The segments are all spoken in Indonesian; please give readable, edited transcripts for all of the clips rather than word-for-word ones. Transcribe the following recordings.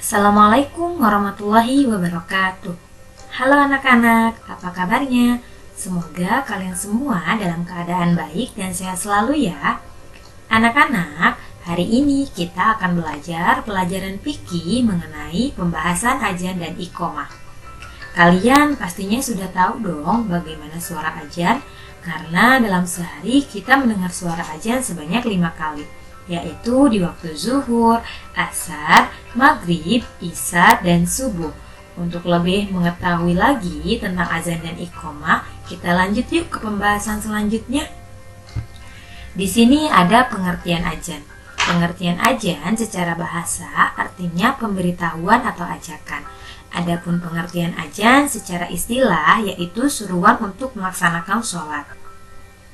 Assalamualaikum warahmatullahi wabarakatuh. Halo anak-anak, apa kabarnya? Semoga kalian semua dalam keadaan baik dan sehat selalu ya. Anak-anak, hari ini kita akan belajar pelajaran fikih mengenai pembahasan azan dan iqomah. Kalian pastinya sudah tahu dong bagaimana suara azan, karena dalam sehari kita mendengar suara azan sebanyak 5 kali, yaitu di waktu zuhur, asar, maghrib, isya, dan subuh. Untuk lebih mengetahui lagi tentang azan dan iqomah, kita lanjut yuk ke pembahasan selanjutnya. Di sini ada pengertian azan. Pengertian azan secara bahasa artinya pemberitahuan atau ajakan. Adapun pengertian azan secara istilah yaitu seruan untuk melaksanakan sholat.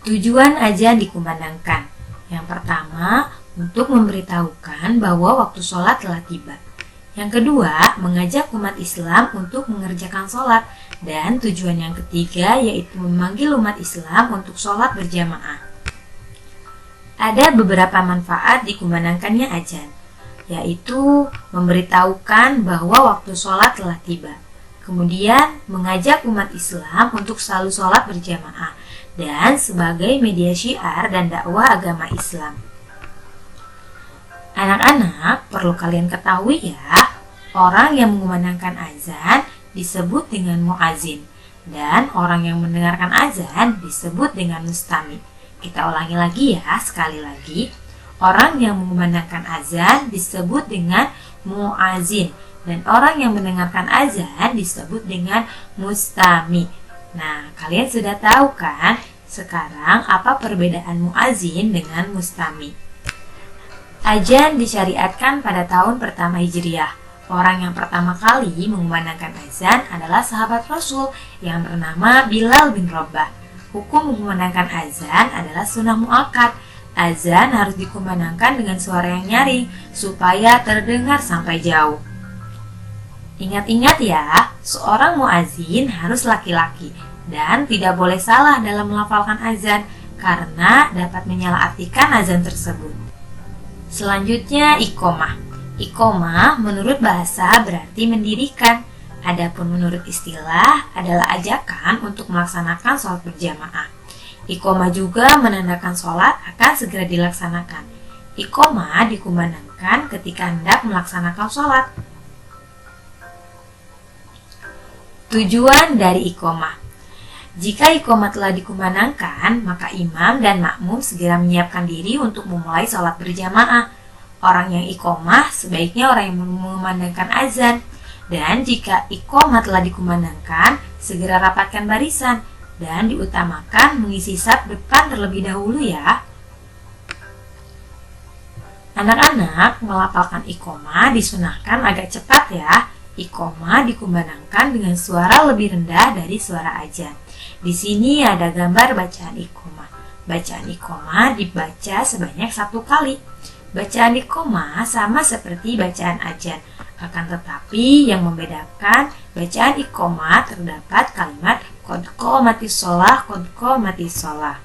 Tujuan azan dikumandangkan. Yang pertama, untuk memberitahukan bahwa waktu sholat telah tiba. Yang kedua, mengajak umat Islam untuk mengerjakan sholat. Dan tujuan yang ketiga yaitu memanggil umat Islam untuk sholat berjamaah. Ada beberapa manfaat dikumandangkannya azan, yaitu memberitahukan bahwa waktu sholat telah tiba. Kemudian mengajak umat Islam untuk selalu sholat berjamaah dan sebagai media syiar dan dakwah agama Islam. Anak-anak, perlu kalian ketahui ya, orang yang mengumandangkan azan disebut dengan muazin dan orang yang mendengarkan azan disebut dengan mustami. Kita ulangi lagi ya, sekali lagi. Orang yang mengumandangkan azan disebut dengan muazin dan orang yang mendengarkan azan disebut dengan mustami. Nah, kalian sudah tahu kan sekarang apa perbedaan muazin dengan mustami? Azan disyariatkan pada tahun pertama Hijriah. Orang yang pertama kali mengumandangkan azan adalah sahabat Rasul yang bernama Bilal bin Rabah. Hukum mengumandangkan azan adalah sunnah muakkad. Azan harus dikumandangkan dengan suara yang nyaring supaya terdengar sampai jauh. Ingat-ingat ya, seorang muazin harus laki-laki dan tidak boleh salah dalam melafalkan azan karena dapat menyalahartikan azan tersebut. Selanjutnya iqomah. Iqomah menurut bahasa berarti mendirikan. Adapun menurut istilah adalah ajakan untuk melaksanakan sholat berjamaah. Iqomah juga menandakan sholat akan segera dilaksanakan. Iqomah dikumandangkan ketika hendak melaksanakan sholat. Tujuan dari iqomah. Jika iqomah telah dikumandangkan, maka imam dan makmum segera menyiapkan diri untuk memulai sholat berjamaah. Orang yang iqomah sebaiknya orang yang mengumandangkan azan. Dan jika iqomah telah dikumandangkan, segera rapatkan barisan dan diutamakan mengisi saf depan terlebih dahulu ya. Anak-anak, melafalkan iqomah disunahkan agak cepat ya. Iqomah dikumandangkan dengan suara lebih rendah dari suara azan. Di sini ada gambar bacaan iqomah. Bacaan iqomah dibaca sebanyak 1 kali. Bacaan iqomah sama seperti bacaan azan. Akan tetapi yang membedakan bacaan iqomah terdapat kalimat qad qamatis shalah, qad qamatis shalah.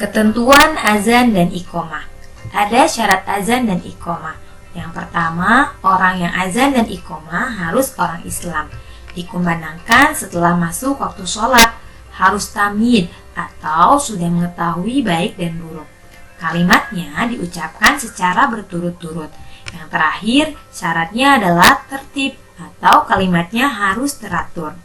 Ketentuan azan dan iqomah. Ada syarat azan dan iqomah. Yang pertama, orang yang azan dan iqomah harus orang Islam. Dikumandangkan setelah masuk waktu sholat, harus tamyiz atau sudah mengetahui baik dan buruk. Kalimatnya diucapkan secara berturut-turut. Yang terakhir, syaratnya adalah tertib atau kalimatnya harus teratur.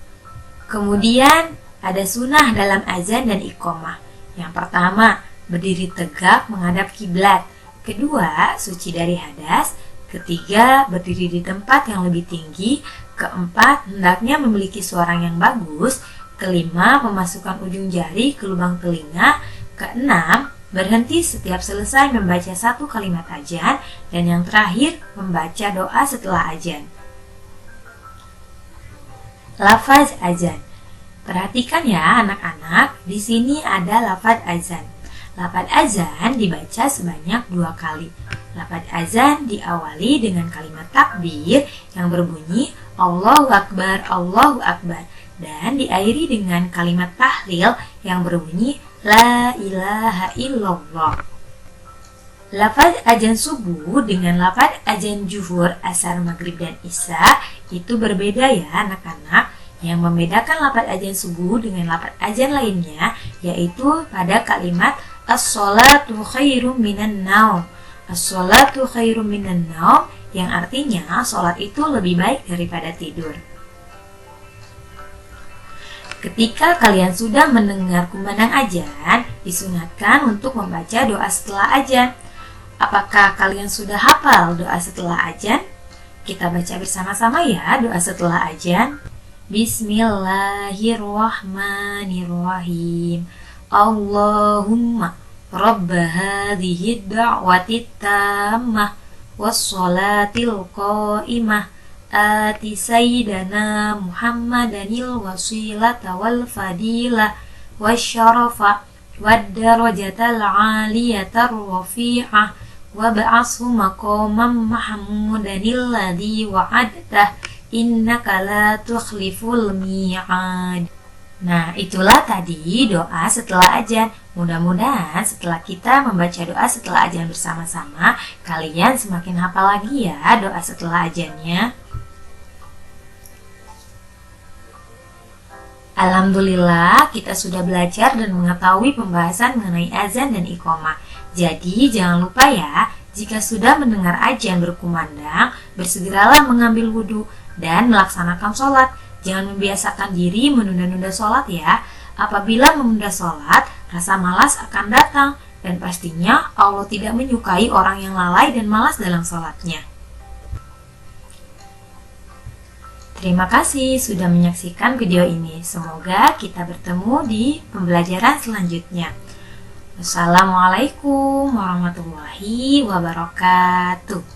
Kemudian, ada sunnah dalam azan dan iqomah. Yang pertama, berdiri tegak menghadap kiblat. Kedua, suci dari hadas. Ketiga, berdiri di tempat yang lebih tinggi. Keempat, hendaknya memiliki suara yang bagus. Kelima, memasukkan ujung jari ke lubang telinga. Keenam, berhenti setiap selesai membaca 1 kalimat azan, dan yang terakhir membaca doa setelah azan. Lafaz azan. Perhatikan ya anak-anak, di sini ada lafaz azan. Lafaz azan dibaca sebanyak 2 kali. Lafaz azan diawali dengan kalimat takbir yang berbunyi Allahu Akbar, Allahu Akbar, dan diakhiri dengan kalimat tahlil yang berbunyi La ilaha illallah. Lafaz azan subuh dengan lafaz azan zuhur, asar, maghrib, dan isya itu berbeda ya anak-anak. Yang membedakan lafaz azan subuh dengan lafaz azan lainnya yaitu pada kalimat as-sholatu khairum minan naum. As-sholatu khairum minan naum yang artinya sholat itu lebih baik daripada tidur. Ketika kalian sudah mendengar kumandang azan, disunatkan untuk membaca doa setelah azan. Apakah kalian sudah hafal doa setelah azan? Kita baca bersama-sama ya doa setelah azan. Bismillahirrahmanirrahim. Allahumma rabba hadhihi da'wati tammah wassalatil qa'imah ati sayyidana Muhammadanil wasilata wal fadilah wasyarafa wad darajatal 'aliyatar rafi'ah wa ba'ashu maqaman mahmudanil ladzi wa'adtah innaka la tukhliful mi'ad. Nah, itulah tadi doa setelah azan. Mudah-mudahan setelah kita membaca doa setelah azan bersama-sama, kalian semakin hafal lagi ya doa setelah azannya. Alhamdulillah, kita sudah belajar dan mengetahui pembahasan mengenai azan dan iqamah. Jadi, jangan lupa ya, jika sudah mendengar azan berkumandang, bersegeralah mengambil wudhu dan melaksanakan sholat. Jangan membiasakan diri menunda-nunda sholat ya. Apabila menunda sholat, rasa malas akan datang. Dan pastinya Allah tidak menyukai orang yang lalai dan malas dalam sholatnya. Terima kasih sudah menyaksikan video ini. Semoga kita bertemu di pembelajaran selanjutnya. Wassalamualaikum warahmatullahi wabarakatuh.